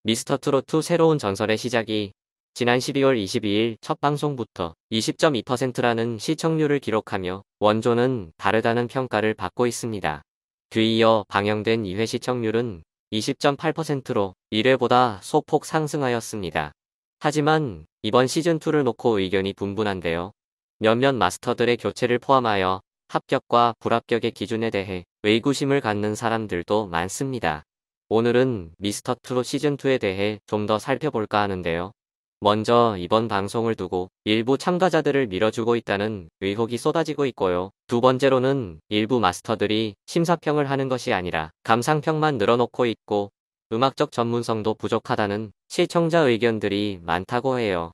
미스터트롯2 새로운 전설의 시작이 지난 12월 22일 첫 방송부터 20.2%라는 시청률을 기록하며 원조는 다르다는 평가를 받고 있습니다. 뒤이어 방영된 2회 시청률은 20.8%로 1회보다 소폭 상승하였습니다. 하지만 이번 시즌2를 놓고 의견이 분분한데요. 몇몇 마스터들의 교체를 포함하여 합격과 불합격의 기준에 대해 의구심을 갖는 사람들도 많습니다. 오늘은 미스터트롯 시즌2에 대해 좀 더 살펴볼까 하는데요. 먼저 이번 방송을 두고 일부 참가자들을 밀어주고 있다는 의혹이 쏟아지고 있고요. 두 번째로는 일부 마스터들이 심사평을 하는 것이 아니라 감상평만 늘어놓고 있고 음악적 전문성도 부족하다는 시청자 의견들이 많다고 해요.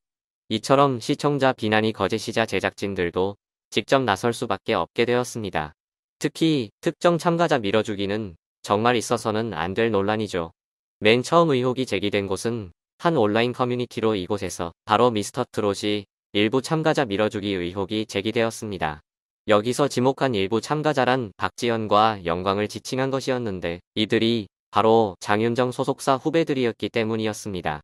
이처럼 시청자 비난이 거짓이자 제작진들도 직접 나설 수밖에 없게 되었습니다. 특히 특정 참가자 밀어주기는 정말 있어서는 안 될 논란이죠. 맨 처음 의혹이 제기된 곳은 한 온라인 커뮤니티로 이곳에서 바로 미스터트롯이 일부 참가자 밀어주기 의혹이 제기되었습니다. 여기서 지목한 일부 참가자란 박지현과 영광을 지칭한 것이었는데 이들이 바로 장윤정 소속사 후배들이었기 때문이었습니다.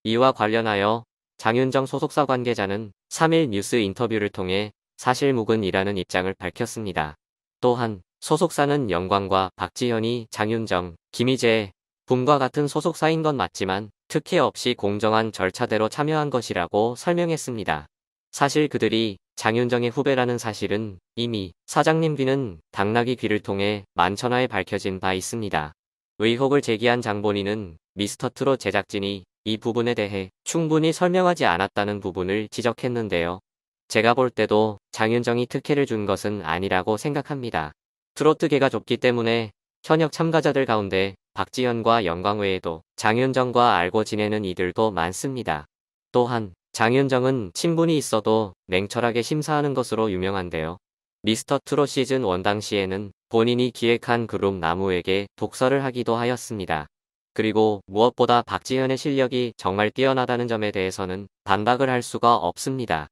이와 관련하여 장윤정 소속사 관계자는 3일 뉴스 인터뷰를 통해 사실무근이라는 입장을 밝혔습니다. 또한 소속사는 영광과 박지현이 장윤정, 김희재, 붐과 같은 소속사인 건 맞지만 특혜 없이 공정한 절차대로 참여한 것이라고 설명했습니다. 사실 그들이 장윤정의 후배라는 사실은 이미 사장님 귀는 당나귀 귀를 통해 만천하에 밝혀진 바 있습니다. 의혹을 제기한 장본인은 미스터트롯 제작진이 이 부분에 대해 충분히 설명하지 않았다는 부분을 지적했는데요. 제가 볼 때도 장윤정이 특혜를 준 것은 아니라고 생각합니다. 트로트계가 좁기 때문에 현역 참가자들 가운데 박지현과 영광 외에도 장윤정과 알고 지내는 이들도 많습니다. 또한 장윤정은 친분이 있어도 냉철하게 심사하는 것으로 유명한데요. 미스터트롯 시즌1 당시에는 본인이 기획한 그룹 나무에게 독서를 하기도 하였습니다. 그리고 무엇보다 박지현의 실력이 정말 뛰어나다는 점에 대해서는 반박을 할 수가 없습니다.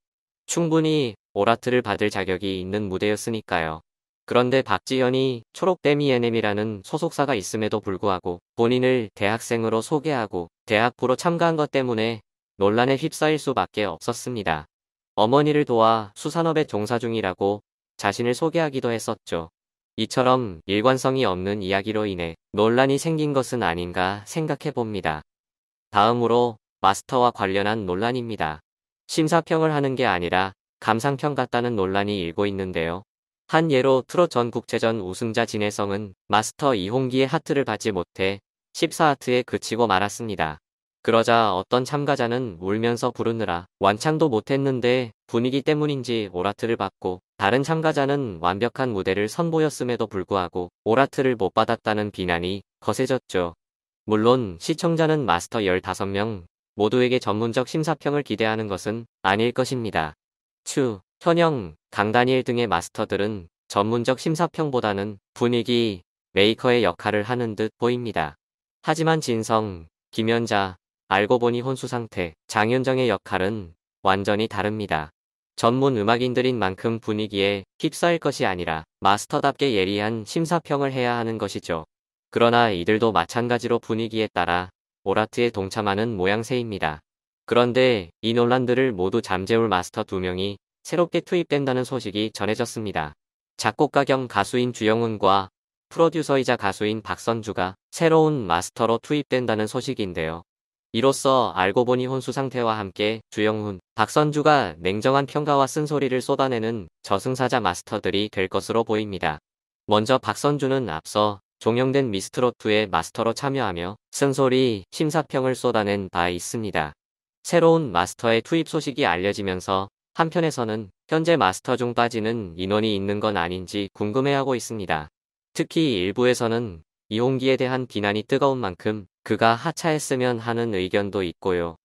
충분히 오라트를 받을 자격이 있는 무대였으니까요. 그런데 박지현이 초록데미 NM이라는 소속사가 있음에도 불구하고 본인을 대학생으로 소개하고 대학부로 참가한 것 때문에 논란에 휩싸일 수밖에 없었습니다. 어머니를 도와 수산업에 종사 중이라고 자신을 소개하기도 했었죠. 이처럼 일관성이 없는 이야기로 인해 논란이 생긴 것은 아닌가 생각해 봅니다. 다음으로 마스터와 관련한 논란입니다. 심사평을 하는 게 아니라 감상평 같다는 논란이 일고 있는데요. 한 예로 트롯 전국체전 우승자 진혜성은 마스터 이홍기의 하트를 받지 못해 14하트에 그치고 말았습니다. 그러자 어떤 참가자는 울면서 부르느라 완창도 못했는데 분위기 때문인지 오라트를 받고 다른 참가자는 완벽한 무대를 선보였음에도 불구하고 오라트를 못 받았다는 비난이 거세졌죠. 물론 시청자는 마스터 15명 모두에게 전문적 심사평을 기대하는 것은 아닐 것입니다. 추, 현영, 강다니엘 등의 마스터들은 전문적 심사평보다는 분위기 메이커의 역할을 하는 듯 보입니다. 하지만 진성, 김연자, 알고 보니 혼수 상태, 장윤정의 역할은 완전히 다릅니다. 전문 음악인들인 만큼 분위기에 휩싸일 것이 아니라 마스터답게 예리한 심사평을 해야 하는 것이죠. 그러나 이들도 마찬가지로 분위기에 따라 오라트에 동참하는 모양새입니다. 그런데 이 논란들을 모두 잠재울 마스터 2명이 새롭게 투입된다는 소식이 전해졌습니다. 작곡가 겸 가수인 주영훈과 프로듀서이자 가수인 박선주가 새로운 마스터로 투입된다는 소식인데요. 이로써 알고 보니 혼수 상태와 함께 주영훈, 박선주가 냉정한 평가와 쓴소리를 쏟아내는 저승사자 마스터들이 될 것으로 보입니다. 먼저 박선주는 앞서 종영된 미스트롯2의 마스터로 참여하며 쓴소리, 심사평을 쏟아낸 바 있습니다. 새로운 마스터의 투입 소식이 알려지면서 한편에서는 현재 마스터 중 빠지는 인원이 있는 건 아닌지 궁금해하고 있습니다. 특히 일부에서는 이홍기에 대한 비난이 뜨거운 만큼 그가 하차했으면 하는 의견도 있고요.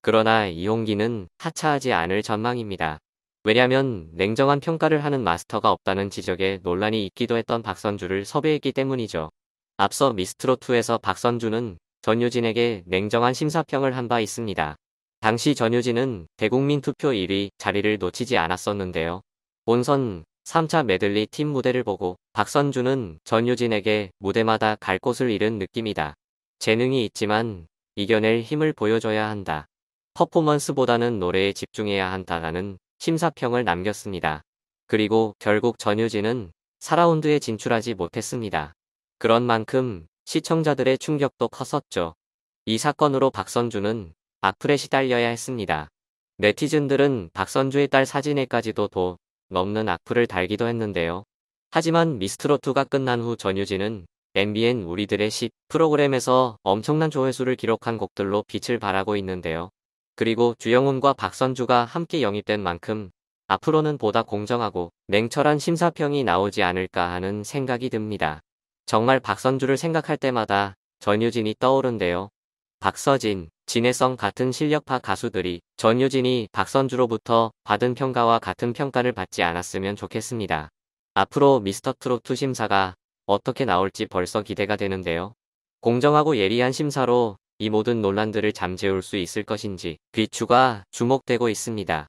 그러나 이홍기는 하차하지 않을 전망입니다. 왜냐면 냉정한 평가를 하는 마스터가 없다는 지적에 논란이 있기도 했던 박선주를 섭외했기 때문이죠. 앞서 미스트롯2에서 박선주는 전유진에게 냉정한 심사평을 한 바 있습니다. 당시 전유진은 대국민 투표 1위 자리를 놓치지 않았었는데요. 본선 3차 메들리 팀 무대를 보고 박선주는 전유진에게 무대마다 갈 곳을 잃은 느낌이다. 재능이 있지만 이겨낼 힘을 보여줘야 한다. 퍼포먼스보다는 노래에 집중해야 한다라는 심사평을 남겼습니다. 그리고 결국 전효진은 4라운드에 진출하지 못했습니다. 그런 만큼 시청자들의 충격도 컸었죠. 이 사건으로 박선주는 악플에 시달려야 했습니다. 네티즌들은 박선주의 딸 사진에까지도 도 넘는 악플을 달기도 했는데요. 하지만 미스트롯2가 끝난 후 전효진은 MBN 우리들의 10 프로그램에서 엄청난 조회수를 기록한 곡들로 빛을 발하고 있는데요. 그리고 주영훈과 박선주가 함께 영입된 만큼 앞으로는 보다 공정하고 냉철한 심사평이 나오지 않을까 하는 생각이 듭니다. 정말 박선주를 생각할 때마다 전효진이 떠오른대요. 박서진, 진해성 같은 실력파 가수들이 전효진이 박선주로부터 받은 평가와 같은 평가를 받지 않았으면 좋겠습니다. 앞으로 미스터트롯2 심사가 어떻게 나올지 벌써 기대가 되는데요. 공정하고 예리한 심사로 이 모든 논란들을 잠재울 수 있을 것인지 귀추가 주목되고 있습니다.